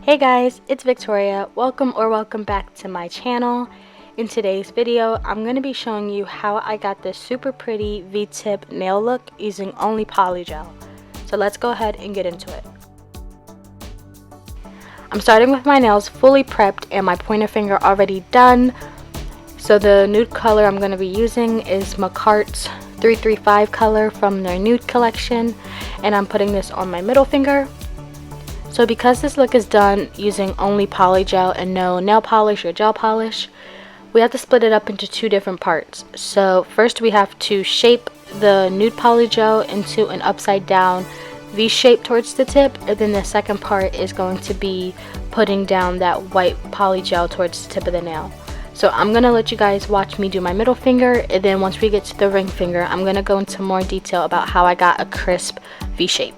Hey guys, it's Victoria. Welcome back to my channel. In today's video, I'm going to be showing you how I got this super pretty V-tip nail look using only polygel. So let's go ahead and get into it. I'm starting with my nails fully prepped and my pointer finger already done. So the nude color I'm going to be using is McCart's 335 color from their nude collection, and I'm putting this on my middle finger. So because this look is done using only polygel and no nail polish or gel polish, we have to split it up into two different parts. So first we have to shape the nude polygel into an upside down V shape towards the tip, and then the second part is going to be putting down that white polygel towards the tip of the nail. So I'm going to let you guys watch me do my middle finger, and then once we get to the ring finger, I'm going to go into more detail about how I got a crisp V shape.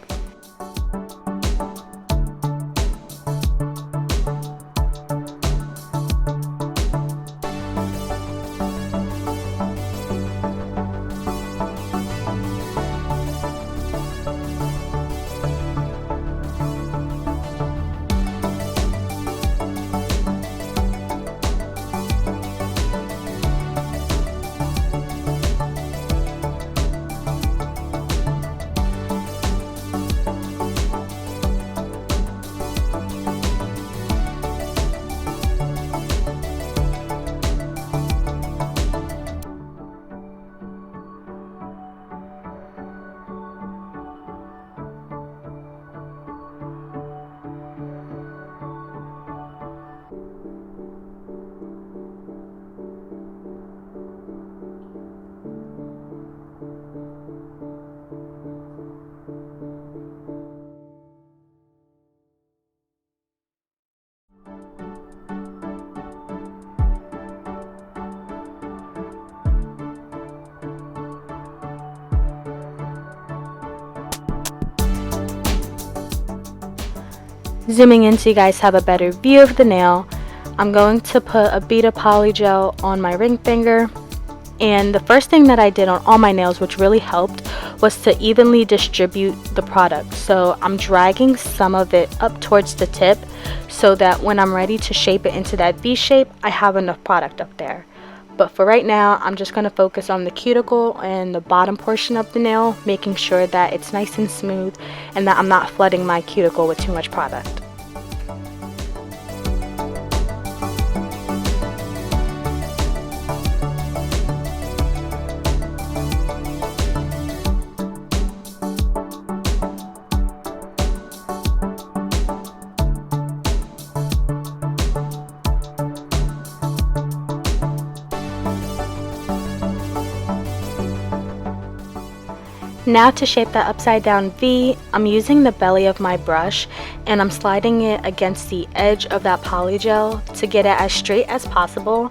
Zooming in so you guys have a better view of the nail, I'm going to put a bead of polygel on my ring finger. And the first thing that I did on all my nails, which really helped, was to evenly distribute the product. So I'm dragging some of it up towards the tip so that when I'm ready to shape it into that V shape, I have enough product up there. But for right now, I'm just going to focus on the cuticle and the bottom portion of the nail, making sure that it's nice and smooth and that I'm not flooding my cuticle with too much product. Now to shape that upside down V, I'm using the belly of my brush and I'm sliding it against the edge of that polygel to get it as straight as possible.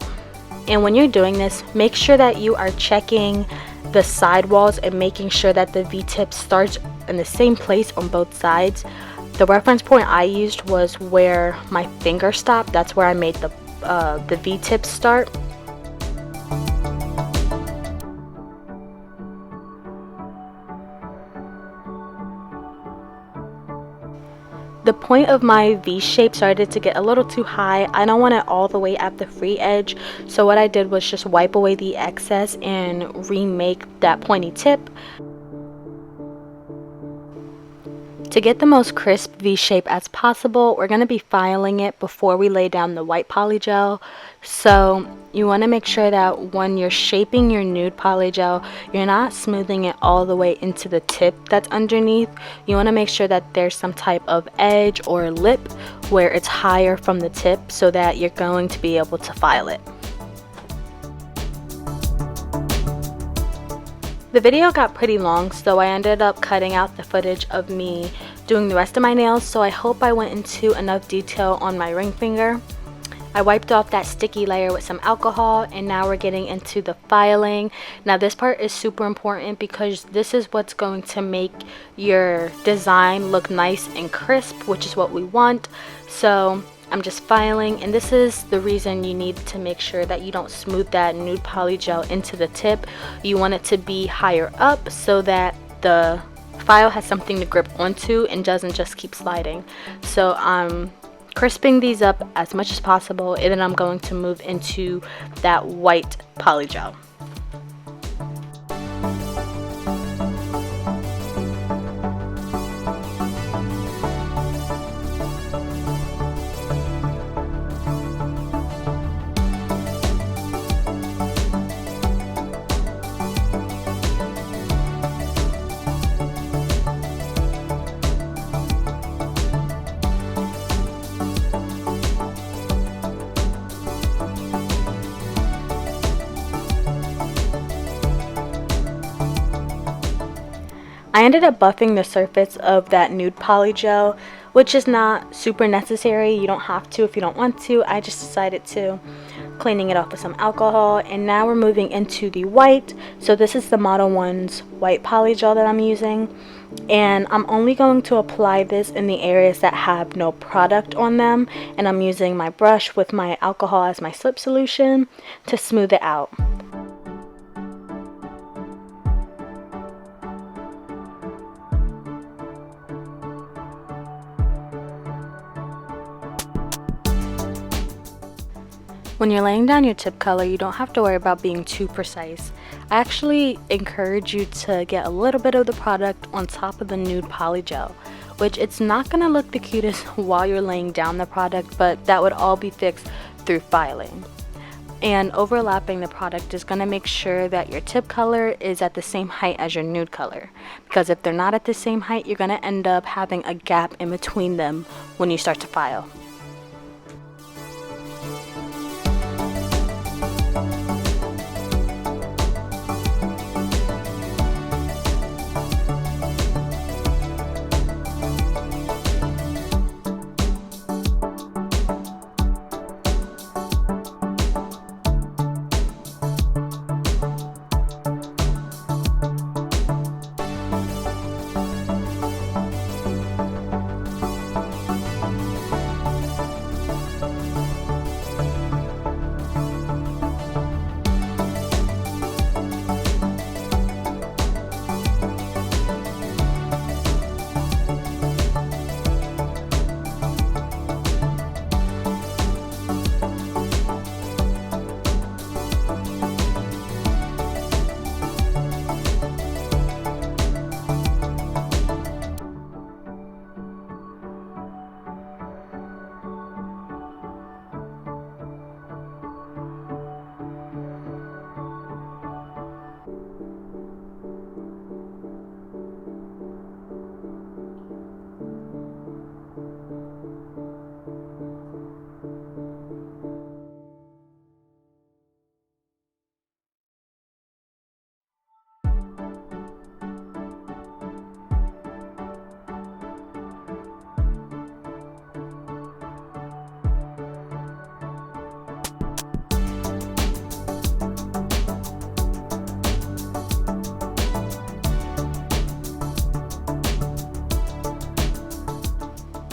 And when you're doing this, make sure that you are checking the side walls and making sure that the V-tip starts in the same place on both sides. The reference point I used was where my finger stopped. That's where I made the V-tip start. The point of my V shape started to get a little too high. I don't want it all the way at the free edge, so what I did was just wipe away the excess and remake that pointy tip. To get the most crisp V shape as possible, we're going to be filing it before we lay down the white polygel. So you want to make sure that when you're shaping your nude polygel, you're not smoothing it all the way into the tip that's underneath. You want to make sure that there's some type of edge or lip where it's higher from the tip so that you're going to be able to file it. The video got pretty long, so I ended up cutting out the footage of me doing the rest of my nails, so I hope I went into enough detail on my ring finger. I wiped off that sticky layer with some alcohol, and now we're getting into the filing. Now this part is super important because this is what's going to make your design look nice and crisp, which is what we want. So I'm just filing, and this is the reason you need to make sure that you don't smooth that nude polygel into the tip. You want it to be higher up so that the file has something to grip onto and doesn't just keep sliding. So I'm crisping these up as much as possible, and then I'm going to move into that white polygel. I ended up buffing the surface of that Nude Polygel, which is not super necessary. You don't have to if you don't want to. I just decided to. Cleaning it off with some alcohol, and now we're moving into the white. So this is the Model 1's white polygel that I'm using, and I'm only going to apply this in the areas that have no product on them, and I'm using my brush with my alcohol as my slip solution to smooth it out. When you're laying down your tip color, you don't have to worry about being too precise. I actually encourage you to get a little bit of the product on top of the Nude Polygel, which it's not going to look the cutest while you're laying down the product, but that would all be fixed through filing. And overlapping the product is going to make sure that your tip color is at the same height as your nude color, because if they're not at the same height, you're going to end up having a gap in between them when you start to file.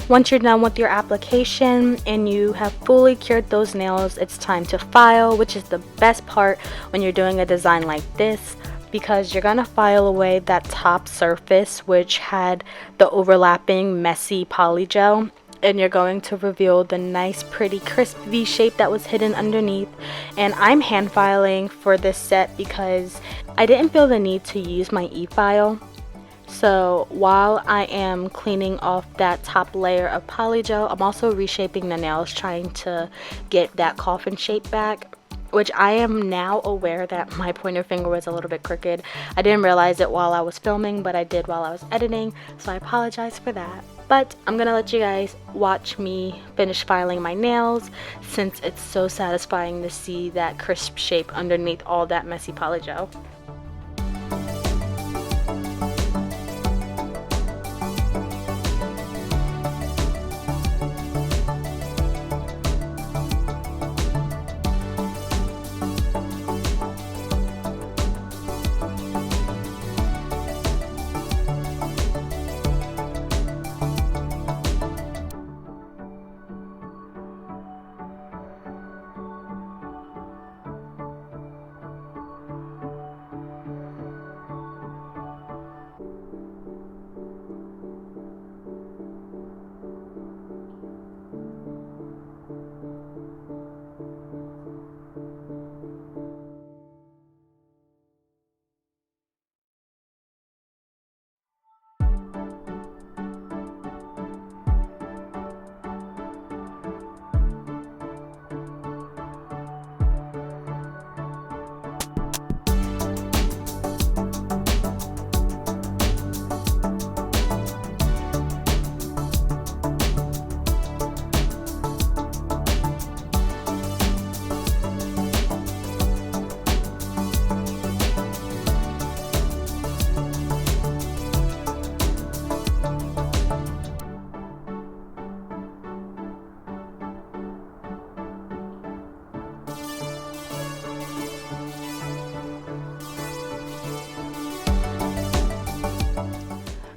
Once you're done with your application and you have fully cured those nails, it's time to file, which is the best part when you're doing a design like this, because you're going to file away that top surface which had the overlapping messy polygel, and you're going to reveal the nice pretty crisp V shape that was hidden underneath. And I'm hand filing for this set because I didn't feel the need to use my e-file. So while I am cleaning off that top layer of polygel, I'm also reshaping the nails, trying to get that coffin shape back, which I am now aware that my pointer finger was a little bit crooked. I didn't realize it while I was filming, but I did while I was editing, so I apologize for that. But I'm gonna let you guys watch me finish filing my nails, since it's so satisfying to see that crisp shape underneath all that messy polygel.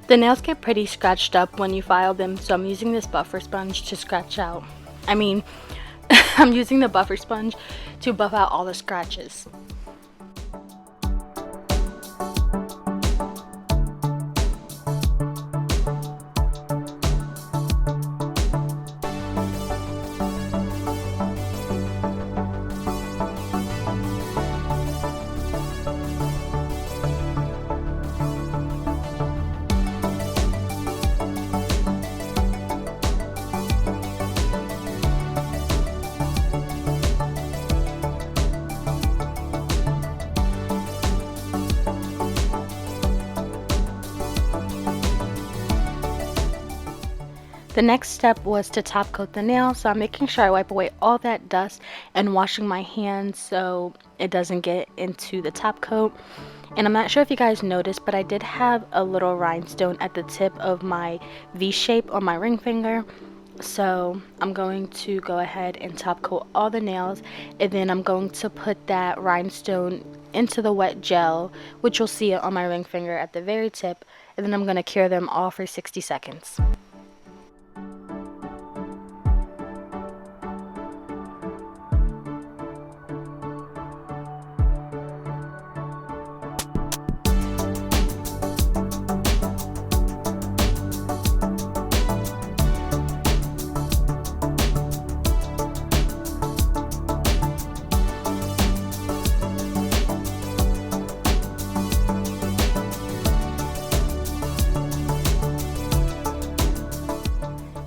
The nails get pretty scratched up when you file them, so I'm using this buffer sponge to scratch out. I'm using the buffer sponge to buff out all the scratches. The next step was to top coat the nail, so I'm making sure I wipe away all that dust and washing my hands so it doesn't get into the top coat. And I'm not sure if you guys noticed, but I did have a little rhinestone at the tip of my V shape on my ring finger. So I'm going to go ahead and top coat all the nails, and then I'm going to put that rhinestone into the wet gel, which you'll see on my ring finger at the very tip, and then I'm going to cure them all for 60 seconds.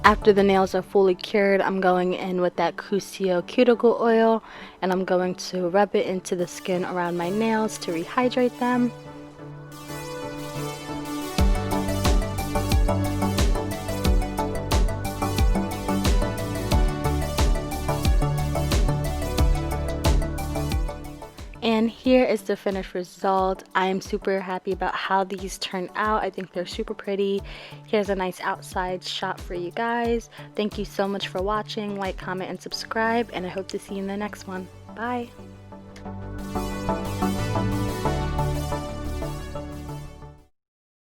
After the nails are fully cured, I'm going in with that Cusio cuticle oil, and I'm going to rub it into the skin around my nails to rehydrate them. And here is the finished result. I am super happy about how these turned out. I think they're super pretty. Here's a nice outside shot for you guys. Thank you so much for watching. Like, comment, and subscribe, and I hope to see you in the next one. Bye.